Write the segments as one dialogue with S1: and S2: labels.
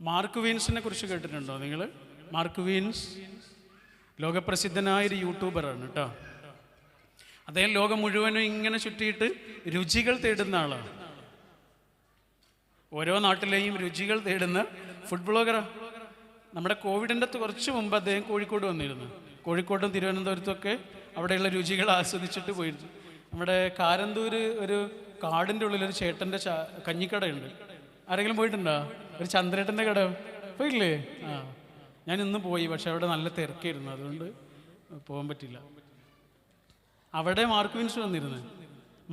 S1: Mark വീൻസിനെ കുറിച്ച് കേട്ടിട്ടുണ്ടോ നിങ്ങൾ? മാർക്ക് വീൻസ് ലോകപ്രസിദ്ധനായൊരു യൂട്യൂബറാണ് കേട്ടോ. അദ്ദേഹം ലോകം മുഴുവനും ഇങ്ങനെ ചുറ്റിയിട്ട് രുചികൾ തേടുന്ന ആളാണ്. ഓരോ നാട്ടിലെയും രുചികൾ തേടുന്ന ഫുഡ് ബ്ലോഗറാണ്. നമ്മുടെ കോവിഡിൻ്റെ കുറച്ച് മുമ്പ് അദ്ദേഹം കോഴിക്കോട് വന്നിരുന്നു. കോഴിക്കോട്ടും തിരുവനന്തപുരത്തൊക്കെ അവിടെയുള്ള രുചികൾ ആസ്വദിച്ചിട്ട് പോയിരുന്നു. നമ്മുടെ കാരന്തൂർ ഒരു കാടിൻ്റെ ഉള്ളിലൊരു ചേട്ടൻ്റെ കഞ്ഞിക്കടയുണ്ട്. ആരെങ്കിലും പോയിട്ടുണ്ടോ? ഒരു ചന്ദ്രേട്ടൻ്റെ കട പോയില്ലേ? ഞാൻ ഇന്ന് പോയി, പക്ഷെ അവിടെ നല്ല തിരക്കായിരുന്നു, അതുകൊണ്ട് പോകാൻ പറ്റില്ല. അവിടെ മാർക്ക് വീൻസ് വന്നിരുന്നത്.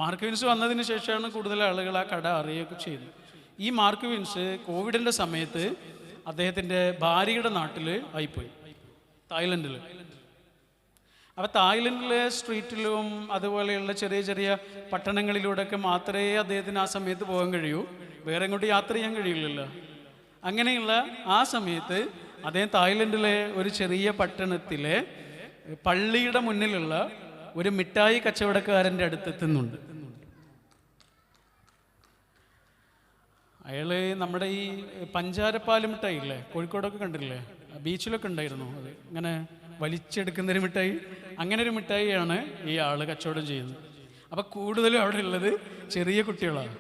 S1: മാർക്ക് വീൻസ് വന്നതിന് ശേഷമാണ് കൂടുതൽ ആളുകൾ ആ കട അറിയുകയൊക്കെ ചെയ്യുന്നത്. ഈ മാർക്ക് വീൻസ് കോവിഡിൻ്റെ സമയത്ത് അദ്ദേഹത്തിൻ്റെ ഭാര്യയുടെ നാട്ടിൽ ആയിപ്പോയി, തായ്ലൻഡിൽ. അപ്പോൾ തായ്ലൻഡിലെ സ്ട്രീറ്റിലും അതുപോലെയുള്ള ചെറിയ ചെറിയ പട്ടണങ്ങളിലൂടെയൊക്കെ മാത്രമേ അദ്ദേഹത്തിന് ആ സമയത്ത് പോകാൻ കഴിയൂ, വേറെ എങ്ങോട്ട് യാത്ര ചെയ്യാൻ കഴിയില്ലല്ലോ. അങ്ങനെയുള്ള ആ സമയത്ത് അദ്ദേഹം തായ്ലൻഡിലെ ഒരു ചെറിയ പട്ടണത്തിലെ പള്ളിയുടെ മുന്നിലുള്ള ഒരു മിഠായി കച്ചവടക്കാരൻ്റെ അടുത്തെത്തുന്നുണ്ട്. അയാൾ നമ്മുടെ ഈ പഞ്ചാരപ്പാല് മിഠായി ഇല്ലേ, കോഴിക്കോടൊക്കെ കണ്ടില്ലേ, ബീച്ചിലൊക്കെ ഉണ്ടായിരുന്നു, അത് ഇങ്ങനെ വലിച്ചെടുക്കുന്നൊരു മിഠായി. അങ്ങനെ ഒരു മിഠായിയാണ് ഈ ആൾ കച്ചവടം ചെയ്യുന്നത്. അപ്പം കൂടുതലും അവിടെ ഉള്ളത് ചെറിയ കുട്ടികളാണ്.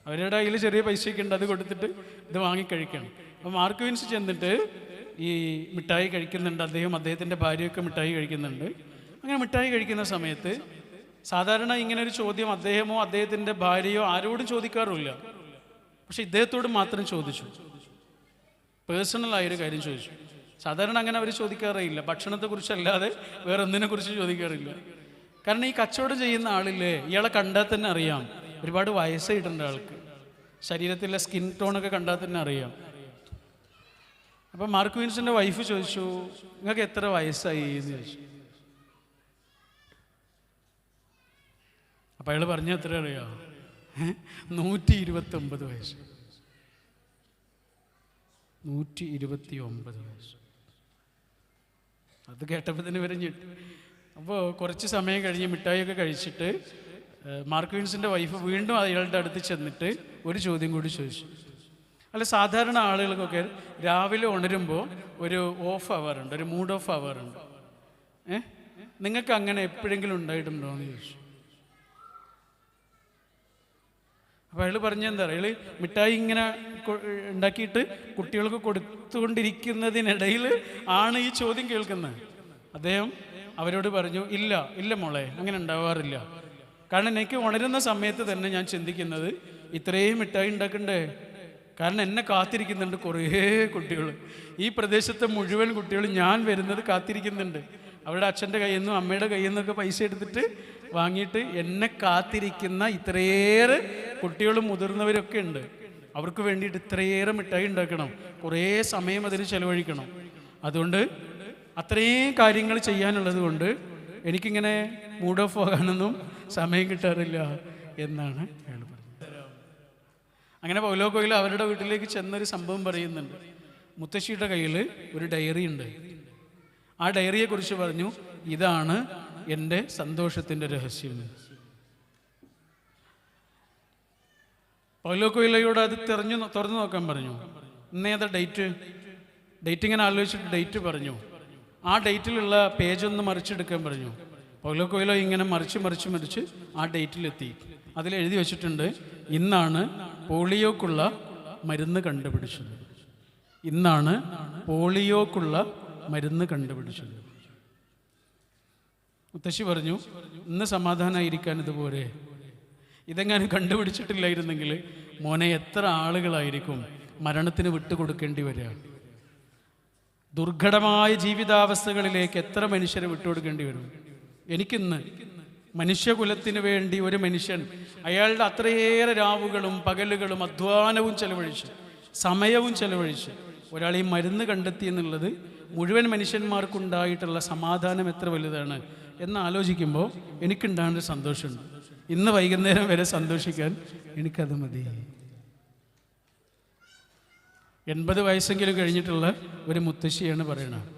S1: അവരുടെ കയ്യിൽ ചെറിയ പൈസയൊക്കെ ഉണ്ട്, അത് കൊടുത്തിട്ട് ഇത് വാങ്ങിക്കഴിക്കണം. അപ്പോൾ മാർക്ക് വീൻസ് ചെന്നിട്ട് ഈ മിഠായി കഴിക്കുന്നുണ്ട്. അദ്ദേഹത്തിൻ്റെ ഭാര്യയൊക്കെ മിഠായി കഴിക്കുന്നുണ്ട്. അങ്ങനെ മിഠായി കഴിക്കുന്ന സമയത്ത് സാധാരണ ഇങ്ങനൊരു ചോദ്യം അദ്ദേഹമോ അദ്ദേഹത്തിൻ്റെ ഭാര്യയോ ആരോടും ചോദിക്കാറുമില്ല. പക്ഷെ ഇദ്ദേഹത്തോട് മാത്രം ചോദിച്ചു, പേഴ്സണലായൊരു കാര്യം ചോദിച്ചു. സാധാരണ അങ്ങനെ അവർ ചോദിക്കാറേ ഇല്ല, ഭക്ഷണത്തെക്കുറിച്ചല്ലാതെ വേറെ ഒന്നിനെക്കുറിച്ച് ചോദിക്കാറില്ല. കാരണം ഈ കച്ചവടം ചെയ്യുന്ന ആളില്ലേ, ഇയാളെ കണ്ടാൽ തന്നെ അറിയാം ഒരുപാട് വയസ്സായിട്ടുണ്ട് ആൾക്ക്, ശരീരത്തിലെ സ്കിൻ ടോണൊക്കെ കണ്ടാൽ തന്നെ അറിയാം. അപ്പം മാർക്ക് വീൻസിൻ്റെ വൈഫ് ചോദിച്ചു, നിങ്ങൾക്ക് എത്ര വയസ്സായി എന്ന് ചോദിച്ചു. അപ്പം അയാൾ പറഞ്ഞ എത്ര അറിയാം? 129 വയസ്സ്. 129 വയസ്സ്. അത് കേട്ടപ്പോൾ തന്നെ ഇവരെ ഞെട്ടി. അപ്പോൾ കുറച്ച് സമയം കഴിഞ്ഞ് മിഠായിയൊക്കെ കഴിച്ചിട്ട് മാർക്ക് വീൻസിൻ്റെ വൈഫ് വീണ്ടും അയാളുടെ അടുത്ത് ചെന്നിട്ട് ഒരു ചോദ്യം കൂടി ചോദിച്ചു. അല്ല, സാധാരണ ആളുകൾക്കൊക്കെ രാവിലെ ഉണരുമ്പോൾ ഒരു ഓഫ് ആവാറുണ്ട്, ഒരു മൂഡ് ഓഫ് ആവാറുണ്ട്. നിങ്ങൾക്ക് അങ്ങനെ എപ്പോഴെങ്കിലും ഉണ്ടായിട്ടുണ്ടോ എന്ന് ചോദിച്ചു. അപ്പോൾ അയാൾ പറഞ്ഞെന്താ പറയുക, അയാൾ മിഠായി ഇങ്ങനെ ഉണ്ടാക്കിയിട്ട് കുട്ടികൾക്ക് കൊടുത്തുകൊണ്ടിരിക്കുന്നതിനിടയിൽ ആണ് ഈ ചോദ്യം കേൾക്കുന്നത്. അദ്ദേഹം അവരോട് പറഞ്ഞു, ഇല്ല ഇല്ല മോളെ, അങ്ങനെ ഉണ്ടാവാറില്ല. കാരണം എനിക്ക് ഉണരുന്ന സമയത്ത് തന്നെ ഞാൻ ചിന്തിക്കുന്നത് ഇത്രയും മിഠായി ഉണ്ടാക്കണ്ടേ, കാരണം എന്നെ കാത്തിരിക്കുന്നുണ്ട് കുറേ കുട്ടികൾ. ഈ പ്രദേശത്തെ മുഴുവൻ കുട്ടികൾ ഞാൻ വരുന്നത് കാത്തിരിക്കുന്നുണ്ട്. അവരുടെ അച്ഛൻ്റെ കയ്യിൽ നിന്നും അമ്മയുടെ കയ്യിൽ നിന്നൊക്കെ പൈസ എടുത്തിട്ട് വാങ്ങിയിട്ട് എന്നെ കാത്തിരിക്കുന്ന ഇത്രയേറെ കുട്ടികളും മുതിർന്നവരൊക്കെ ഉണ്ട്. അവർക്ക് വേണ്ടിയിട്ട് ഇത്രയേറെ മിഠായി ഉണ്ടാക്കണം, കുറേ സമയം അതിന് ചെലവഴിക്കണം. അതുകൊണ്ട് അത്രയും കാര്യങ്ങൾ ചെയ്യാനുള്ളത് കൊണ്ട് എനിക്കിങ്ങനെ മൂഡ് ഓഫ് ആകാനൊന്നും സമയം കിട്ടാറില്ല എന്നാണ് അയാൾ പറഞ്ഞത്. അങ്ങനെ പൗലോ കൊയ്ലോ അവരുടെ വീട്ടിലേക്ക് ചെന്നൊരു സംഭവം പറയുന്നുണ്ട്. മുത്തശ്ശിയുടെ കയ്യിൽ ഒരു ഡയറി ഉണ്ട്. ആ ഡയറിയെക്കുറിച്ച് പറഞ്ഞു, ഇതാണ് എൻ്റെ സന്തോഷത്തിൻ്റെ രഹസ്യം. പൗലോ കൊയ്ലോയോട് അത് തുറന്നു നോക്കാൻ പറഞ്ഞു. ഇന്നേതാ ഡേറ്റ് ഇങ്ങനെ ആലോചിച്ചിട്ട് ഡേറ്റ് പറഞ്ഞു. ആ ഡേറ്റിലുള്ള പേജൊന്ന് മറിച്ചെടുക്കാൻ പറഞ്ഞു. പൗലോ കൊയ്ലോ ഇങ്ങനെ മറിച്ച് ആ ഡേറ്റിലെത്തി. അതിലെഴുതി വെച്ചിട്ടുണ്ട്, ഇന്നാണ് പോളിയോക്കുള്ള മരുന്ന് കണ്ടുപിടിച്ചത്. ഇന്നാണ് പോളിയോക്കുള്ള മരുന്ന് കണ്ടുപിടിച്ചത്. മുത്തശ്ശി പറഞ്ഞു, ഇന്ന് സമാധാനമായിരിക്കാൻ ഇതുപോലെ, ഇതെങ്ങാനും കണ്ടുപിടിച്ചിട്ടില്ലായിരുന്നെങ്കിൽ മോനെ എത്ര ആളുകളായിരിക്കും മരണത്തിന് വിട്ടുകൊടുക്കേണ്ടി വരിക. ദുർഘടമായ ജീവിതാവസ്ഥകളിലേക്ക് എത്ര മനുഷ്യരെ വിട്ടുകൊടുക്കേണ്ടി വരും. എനിക്കിന്ന് മനുഷ്യകുലത്തിന് വേണ്ടി ഒരു മനുഷ്യൻ അയാളുടെ അത്രയേറെ രാവുകളും പകലുകളും അധ്വാനവും ചെലവഴിച്ച് സമയവും ചെലവഴിച്ച് ഒരാൾ ഈ മരുന്ന് കണ്ടെത്തി എന്നുള്ളത് മുഴുവൻ മനുഷ്യന്മാർക്കുണ്ടായിട്ടുള്ള സമാധാനം എത്ര വലുതാണ് എന്ന് ആലോചിക്കുമ്പോൾ എനിക്കുണ്ടാകുന്നൊരു സന്തോഷമുണ്ട്. ഇന്ന് വൈകുന്നേരം വരെ സന്തോഷിക്കാൻ എനിക്കത് മതി. 80 വയസ്സെങ്കിലും കഴിഞ്ഞിട്ടുള്ള ഒരു മുത്തശ്ശിയാണ് പറയണത്.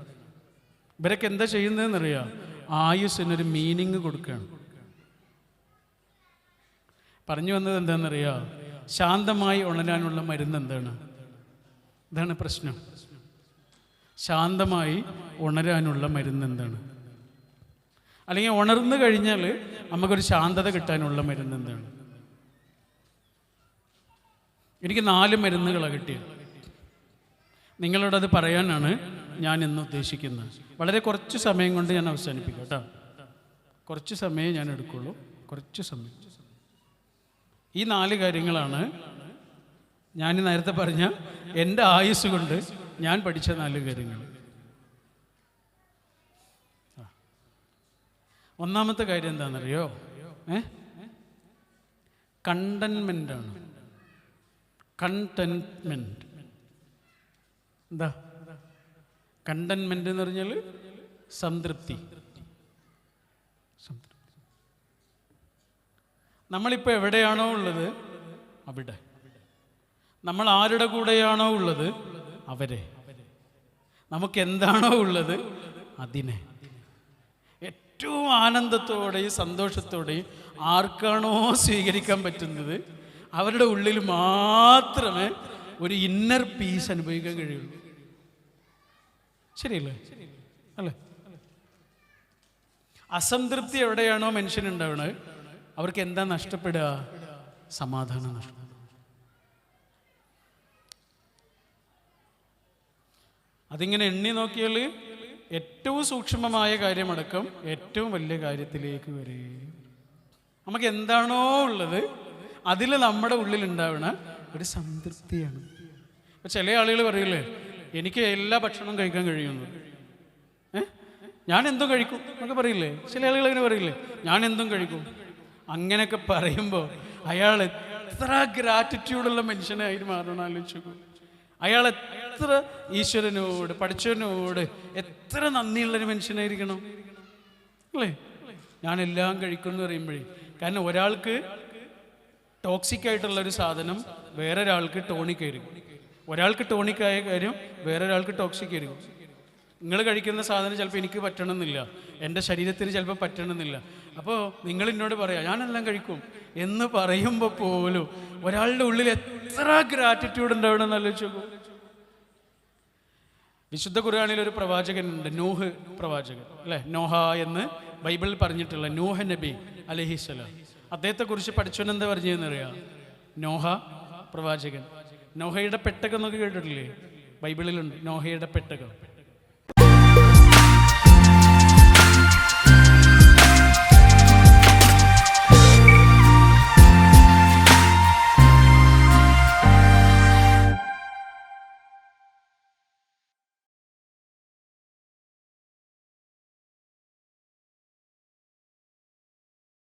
S1: ഇവരൊക്കെ എന്താ ചെയ്യുന്നതെന്നറിയാം? ആയുസ്സിനൊരു മീനിങ് കൊടുക്കുകയാണ്. പറഞ്ഞു വന്നത് എന്താണെന്നറിയാം? ശാന്തമായി ഉണരാനുള്ള മരുന്ന് എന്താണ്? ഇതാണ് പ്രശ്നം. ശാന്തമായി ഉണരാനുള്ള മരുന്ന് എന്താണ്? അല്ലെങ്കിൽ ഉണർന്നു കഴിഞ്ഞാൽ നമുക്കൊരു ശാന്തത കിട്ടാനുള്ള മരുന്ന് എന്താണ്? എനിക്ക് 4 മരുന്നുകളാണ് കിട്ടിയത്. നിങ്ങളോടത് പറയാനാണ് ഞാൻ ഇന്ന് ഉദ്ദേശിക്കുന്നത്. വളരെ കുറച്ച് സമയം കൊണ്ട് ഞാൻ അവസാനിപ്പിക്കാം കേട്ടോ. കുറച്ച് സമയം ഞാൻ എടുക്കുള്ളൂ, കുറച്ച് സമയം. ഈ 4 കാര്യങ്ങളാണ് ഞാൻ നേരത്തെ പറഞ്ഞ എൻ്റെ ആയുസ് കൊണ്ട് ഞാൻ പഠിച്ച 4 കാര്യങ്ങൾ. ഒന്നാമത്തെ കാര്യം എന്താണെന്നറിയോ? കണ്ടൻമെൻ്റാണ്. കണ്ടൻമെൻറ്റ്. എന്താ കണ്ടൻമെൻ്റ് എന്ന് പറഞ്ഞാൽ? സംതൃപ്തി. നമ്മളിപ്പോൾ എവിടെയാണോ ഉള്ളത് അവിടെ, നമ്മൾ ആരുടെ കൂടെയാണോ ഉള്ളത് അവരെ, നമുക്ക് എന്താണോ ഉള്ളത് അതിനെ ഏറ്റവും ആനന്ദത്തോടെയും സന്തോഷത്തോടെയും ആർക്കാണോ സ്വീകരിക്കാൻ പറ്റുന്നത് അവരുടെ ഉള്ളിൽ മാത്രമേ ഒരു ഇന്നർ പീസ് അനുഭവിക്കാൻ കഴിയുള്ളൂ. ശരിയല്ലേ? അല്ലേ? അസംതൃപ്തി എവിടെയാണോ മനുഷ്യനുണ്ടാവണത് അവർക്ക് എന്താ നഷ്ടപ്പെടുക? സമാധാനം നഷ്ടപ്പെടുക. അതിങ്ങനെ എണ്ണി നോക്കിയാൽ ഏറ്റവും സൂക്ഷ്മമായ കാര്യമടക്കം ഏറ്റവും വലിയ കാര്യത്തിലേക്ക് വരെ നമുക്ക് എന്താണോ ഉള്ളത് അതിൽ നമ്മുടെ ഉള്ളിൽ ഉണ്ടാവുന്ന ഒരു സംതൃപ്തിയാണ്. ഇപ്പം ചില ആളുകൾ പറയില്ലേ, എനിക്ക് എല്ലാ ഭക്ഷണവും കഴിക്കാൻ കഴിയുന്നു, ഞാൻ എന്തും കഴിക്കും എന്നൊക്കെ പറയില്ലേ? ചില ആളുകൾ അങ്ങനെ പറയില്ലേ, ഞാൻ എന്തും കഴിക്കും. അങ്ങനെയൊക്കെ പറയുമ്പോൾ അയാൾ എത്ര ഗ്രാറ്റിറ്റ്യൂഡുള്ള മനുഷ്യനായിട്ട് മാറണം ആലോചിച്ചു. അയാൾ എത്ര ഈശ്വരനോട് പഠിച്ചവനോട് എത്ര നന്ദിയുള്ളൊരു മനുഷ്യനായിരിക്കണം അല്ലേ? ഞാനെല്ലാം കഴിക്കുമെന്ന് പറയുമ്പോഴേ, കാരണം ഒരാൾക്ക് ടോക്സിക് ആയിട്ടുള്ളൊരു സാധനം വേറൊരാൾക്ക് ടോണിക് ആയിരിക്കും. ഒരാൾക്ക് ടോണിക്കായ കാര്യം വേറൊരാൾക്ക് ടോക്സിക് ആയിരിക്കും. നിങ്ങൾ കഴിക്കുന്ന സാധനം ചിലപ്പോൾ എനിക്ക് പറ്റണമെന്നില്ല, എൻ്റെ ശരീരത്തിന് ചിലപ്പോൾ പറ്റണമെന്നില്ല. അപ്പോൾ നിങ്ങൾ എന്നോട് പറയാം ഞാനെല്ലാം കഴിക്കും എന്ന് പറയുമ്പോൾ പോലും ഒരാളുടെ ഉള്ളിൽ എത്ര ഗ്രാറ്റിറ്റ്യൂഡ് ഉണ്ടാവണമെന്ന് ആലോചിച്ച് നോക്കൂ. വിശുദ്ധ ഖുർആനിൽ ഒരു പ്രവാചകനുണ്ട്, നൂഹ് പ്രവാചകൻ അല്ലേ? നോഹ എന്ന് ബൈബിളിൽ പറഞ്ഞിട്ടുള്ള നൂഹ നബി അലൈഹിസ്സലാം. അദ്ദേഹത്തെക്കുറിച്ച് പഠിച്ചവൻ എന്താ പറഞ്ഞതെന്നറിയാം? നോഹ പ്രവാചകൻ. നോഹയുടെ പെട്ടകം എന്നൊക്കെ കേട്ടിട്ടില്ലേ? ബൈബിളിലുണ്ട് നോഹയുടെ പെട്ടകം.